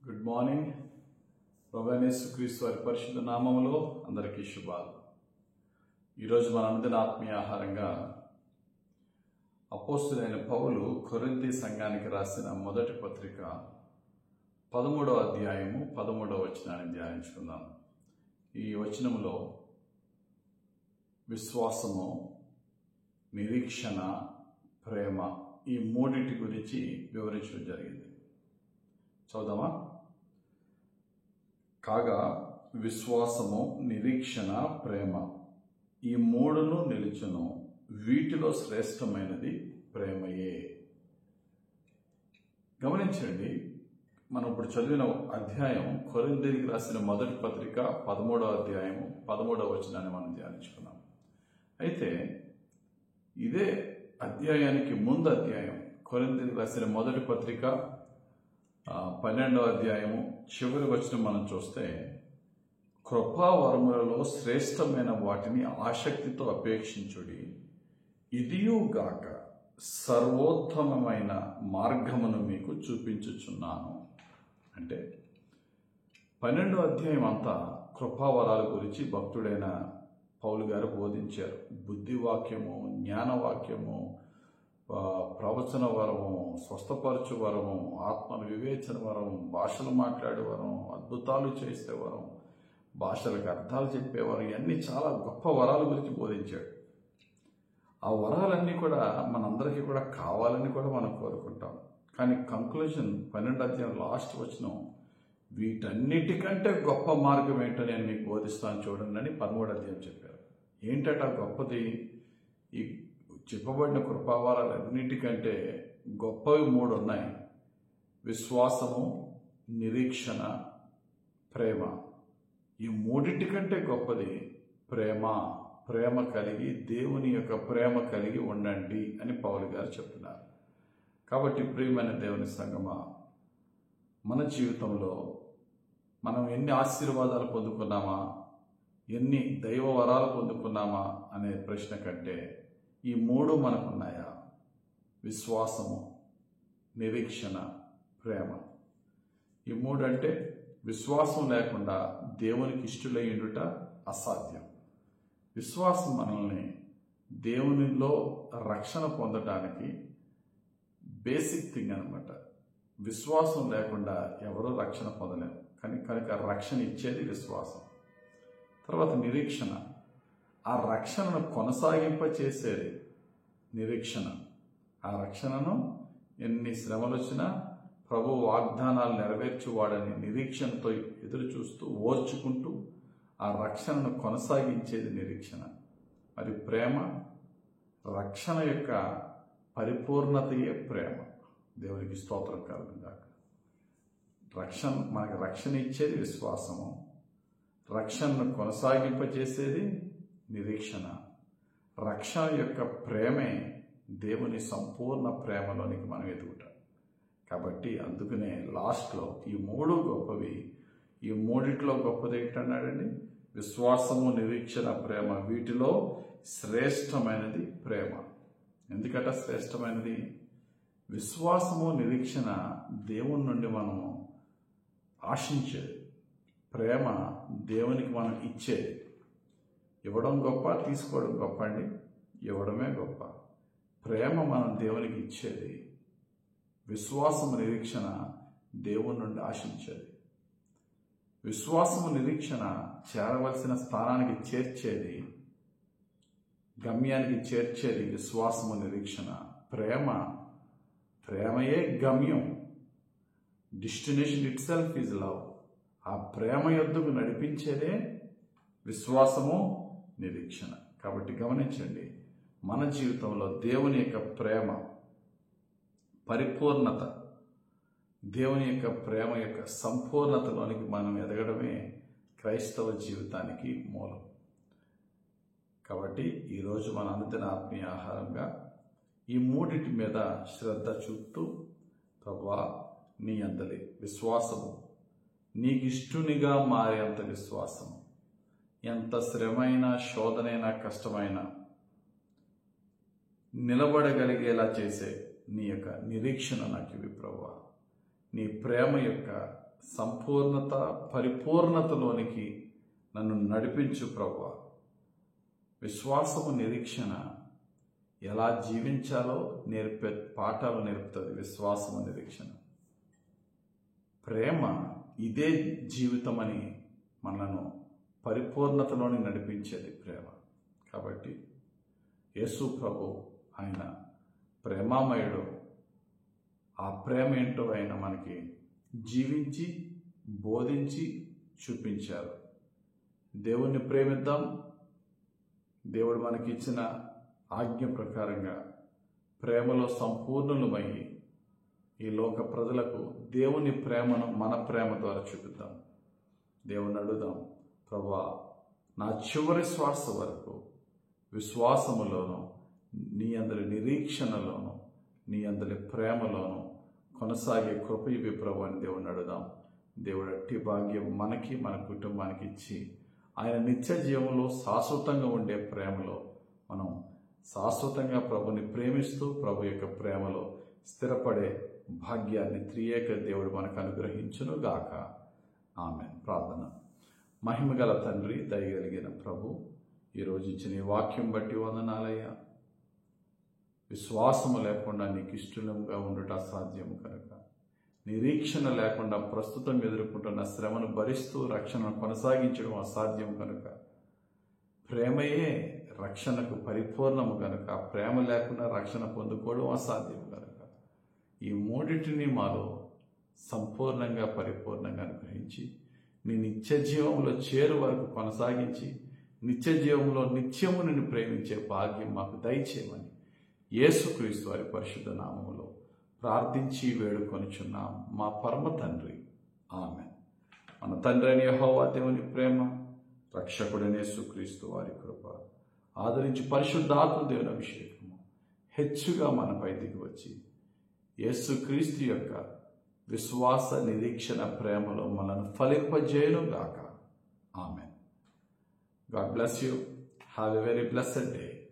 Good morning. ప్రభువైన యేసుక్రీస్తు వారి పరిశుద్ధ నామములో అందరికీ శుభాలు. ఈరోజు మన అనుదిన ఆత్మీయ ఆహారంగా అపోస్తులైన పౌలు కొరింథీ సంఘానికి రాసిన మొదటి పత్రిక 13వ అధ్యాయము 13వ వచనాన్ని ధ్యానించుకుందాం. ఈ వచనములో విశ్వాసము, నిరీక్షణ, ప్రేమ ఈ మూడింటి గురించి వివరించడం జరిగింది. చదువుదామా? కాగా విశ్వాసము, నిరీక్షణ, ప్రేమ ఈ మూడును నిలుచును, వీటిలో శ్రేష్టమైనది ప్రేమయే. గమనించండి, మనం ఇప్పుడు చదివిన అధ్యాయం కొరింథీకి రాసిన మొదటి పత్రిక 13వ అధ్యాయము 13వ వచనాన్ని మనం ధ్యానించుకున్నాం. అయితే ఇదే అధ్యాయానికి ముందు అధ్యాయం కొరింథీకి రాసిన మొదటి పత్రిక 12వ అధ్యాయము చివరి వచనం మనం చూస్తే, కృపావరములలో శ్రేష్టమైన వాటిని ఆసక్తితో అపేక్షించుడి, ఇదియుగాక సర్వోత్తమమైన మార్గమును మీకు చూపించుచున్నాను. అంటే 12వ అధ్యాయం అంతా కృపావరాల గురించి భక్తుడైన పౌలు గారు బోధించారు. బుద్ధివాక్యము, జ్ఞానవాక్యము, ప్రవచన వరము, స్వస్థపరచు వరము, ఆత్మల వివేచన వరం, భాషలు మాట్లాడే వరం, అద్భుతాలు చేసే వరం, భాషలకు అర్థాలు చెప్పేవారు, ఇవన్నీ చాలా గొప్ప వరాల గురించి బోధించాడు. ఆ వరాలన్నీ కూడా మనందరికీ కూడా కావాలని కూడా మనం కోరుకుంటాం. కానీ కంక్లూజన్ 12వ అధ్యాయం లాస్ట్ వచనం, వీటన్నిటికంటే గొప్ప మార్గం ఏంటో నేను మీకు బోధిస్తాను చూడండి అని 13వ అధ్యాయం చెప్పారు. ఏంటట గొప్పది? ఈ చెప్పబడిన కృపావరాలన్నిటికంటే గొప్పవి మూడు ఉన్నాయి: విశ్వాసము, నిరీక్షణ, ప్రేమ. ఈ మూడింటికంటే గొప్పది ప్రేమ. ప్రేమ కలిగి, దేవుని యొక్క ప్రేమ కలిగి ఉండండి అని పౌలు గారు చెప్తున్నారు. కాబట్టి ప్రియమైన దేవుని సంగమా, మన జీవితంలో మనం ఎన్ని ఆశీర్వాదాలు పొందుకున్నామా, ఎన్ని దైవ వరాలు పొందుకున్నామా అనే ప్రశ్న కంటే ఈ మూడు మనకున్నాయా? విశ్వాసము, నిరీక్షణ, ప్రేమ. ఈ మూడు అంటే విశ్వాసం లేకుండా దేవునికి ఇష్టలయ్యుండుట అసాధ్యం. విశ్వాసం మనల్ని దేవునిలో రక్షణ పొందడానికి బేసిక్ థింగ్ అనమాట. విశ్వాసం లేకుండా ఎవరూ రక్షణ పొందలేరు. కనుక రక్షణ ఇచ్చేది విశ్వాసం. తర్వాత నిరీక్షణ, ఆ రక్షణను కొనసాగింపచేసేది నిరీక్షణ. ఆ రక్షణను ఎన్ని శ్రమలు వచ్చినా ప్రభు వాగ్దానాలు నెరవేర్చువాడని నిరీక్షణతో ఎదురు చూస్తూ ఓర్చుకుంటూ ఆ రక్షణను కొనసాగించేది నిరీక్షణ. మరి ప్రేమ, రక్షణ యొక్క పరిపూర్ణతయే ప్రేమ. దేవునికి స్తోత్రం కలుగుగాక. మనకు రక్షణ ఇచ్చేది విశ్వాసము, రక్షణను కొనసాగింపచేసేది నిరీక్షణ. రక్షణ యొక్క ప్రేమే దేవుని సంపూర్ణ ప్రేమలోనికి మనం ఎదుగుతాం. కాబట్టి అందుకనే లాస్ట్లో ఈ మూడు గొప్పవి. ఈ మూడిట్లో గొప్పది ఏంటన్నాడండి? విశ్వాసము, నిరీక్షణ, ప్రేమ. వీటిలో శ్రేష్టమైనది ప్రేమ. ఎందుకట శ్రేష్టమైనది? విశ్వాసము, నిరీక్షణ దేవుని నుండి మనం ఆశించేది. ప్రేమ దేవునికి మనం ఇచ్చేది. ఇవ్వడం గొప్ప, తీసుకోవడం గొప్ప అండి? ఇవ్వడమే గొప్ప. ప్రేమ మనం దేవునికి ఇచ్చేది. విశ్వాసము, నిరీక్షణ దేవుని నుండి ఆశించేది. విశ్వాసము, నిరీక్షణ చేరవలసిన స్థానానికి చేర్చేది, గమ్యానికి చేర్చేది విశ్వాసము, నిరీక్షణ. ప్రేమయే గమ్యం. Destination it self is love. ఆ ప్రేమ యొద్దకు నడిపించేదే విశ్వాసము, నిరీక్షణ. కాబట్టి గమనించండి, మన జీవితంలో దేవుని యొక్క ప్రేమ పరిపూర్ణత, దేవుని యొక్క ప్రేమ యొక్క సంపూర్ణతలోనికి మనం ఎదగడమే క్రైస్తవ జీవితానికి మూలం. కాబట్టి ఈరోజు మన అనుదిన ఆత్మీయ ఆహారంగా ఈ మూడింటి మీద శ్రద్ధ చూపుతూ, ప్రభువా నీ అందలి విశ్వాసము, నీకు ఇష్టునిగా మారేంత విశ్వాసము, ఎంత శ్రమైనా, శోధనైనా, కష్టమైనా నిలబడగలిగేలా చేసే నీ యొక్క నిరీక్షణ నాకు ఇవి ప్రభువా. నీ ప్రేమ యొక్క సంపూర్ణత, పరిపూర్ణతలోనికి నన్ను నడిపించు ప్రభువా. విశ్వాసము, నిరీక్షణ ఎలా జీవించాలో నేర్పే పాఠాలు నేర్పుతుంది విశ్వాసము, నిరీక్షణ. ప్రేమ ఇదే జీవితం అని మనను పరిపూర్ణతలోని నడిపించేది ప్రేమ. కాబట్టి యేసు ప్రభు ఆయన ప్రేమామయుడు. ఆ ప్రేమ ఏంటో ఆయన మనకి జీవించి బోధించి చూపించారు. దేవుణ్ణి ప్రేమిద్దాం. దేవుడు మనకి ఇచ్చిన ఆజ్ఞ ప్రకారంగా ప్రేమలో సంపూర్ణులమై ఈ లోక ప్రజలకు దేవుని ప్రేమను మన ప్రేమ ద్వారా చూపిద్దాం. దేవుని అడుగుదాం, ప్రభువా, నా చివరి శ్వాస వరకు విశ్వాసములోను, నీ అందరి నిరీక్షణలోను, నీ అందరి ప్రేమలోను కొనసాగే కృప ఇవి ప్రభు అని దేవుని అడుగుదాం. దేవుడు అట్టి భాగ్యం మనకి, మన కుటుంబానికి ఇచ్చి ఆయన నిత్య జీవంలో శాశ్వతంగా ఉండే ప్రేమలో మనం శాశ్వతంగా ప్రభుని ప్రేమిస్తూ ప్రభు యొక్క ప్రేమలో స్థిరపడే భాగ్యాన్ని త్రియేక దేవుడు మనకు అనుగ్రహించును గాక. ఆమేన్. ప్రార్థన. మహిమగల తండ్రి, దయగలిగిన ప్రభు, ఈరోజు ఇచ్చిన ఈ వాక్యం బట్టి వందనాలయ్యా. విశ్వాసము లేకుండా నీకు ఇష్టంగా ఉండుట అసాధ్యము కనుక, నిరీక్షణ లేకుండా ప్రస్తుతం ఎదుర్కొంటున్న శ్రమను భరిస్తూ రక్షణను కొనసాగించడం అసాధ్యం కనుక, ప్రేమయే రక్షణకు పరిపూర్ణము కనుక, ప్రేమ లేకుండా రక్షణ పొందుకోవడం అసాధ్యం కనుక, ఈ మూడింటిని మాలో సంపూర్ణంగా పరిపూర్ణంగా అనుగ్రహించి నీ నిత్య జీవంలో చేరు వరకు కొనసాగించి నిత్య జీవంలో నిత్యము నిన్ను ప్రేమించే భాగ్యం మాకు దయచేయమని యేసుక్రీస్తు వారి పరిశుద్ధ నామములో ప్రార్థించి వేడుకొనుచున్నాం మా పరమ తండ్రి. ఆమేన్. మన తండ్రి అయిన యెహోవా దేవుని ప్రేమ, రక్షకుడైన యేసుక్రీస్తు వారి కృప, ఆదరించి పరిశుద్ధాత్మ దేవుని అభిషేకము హెచ్చుగా మనపై దిగి వచ్చి యేసుక్రీస్తు యొక్క విశ్వాస, నిరీక్షణ, ప్రేమలో మనల్ని ఫలింపజేయును గాక. ఆమేన్. God bless you. Have a very blessed day.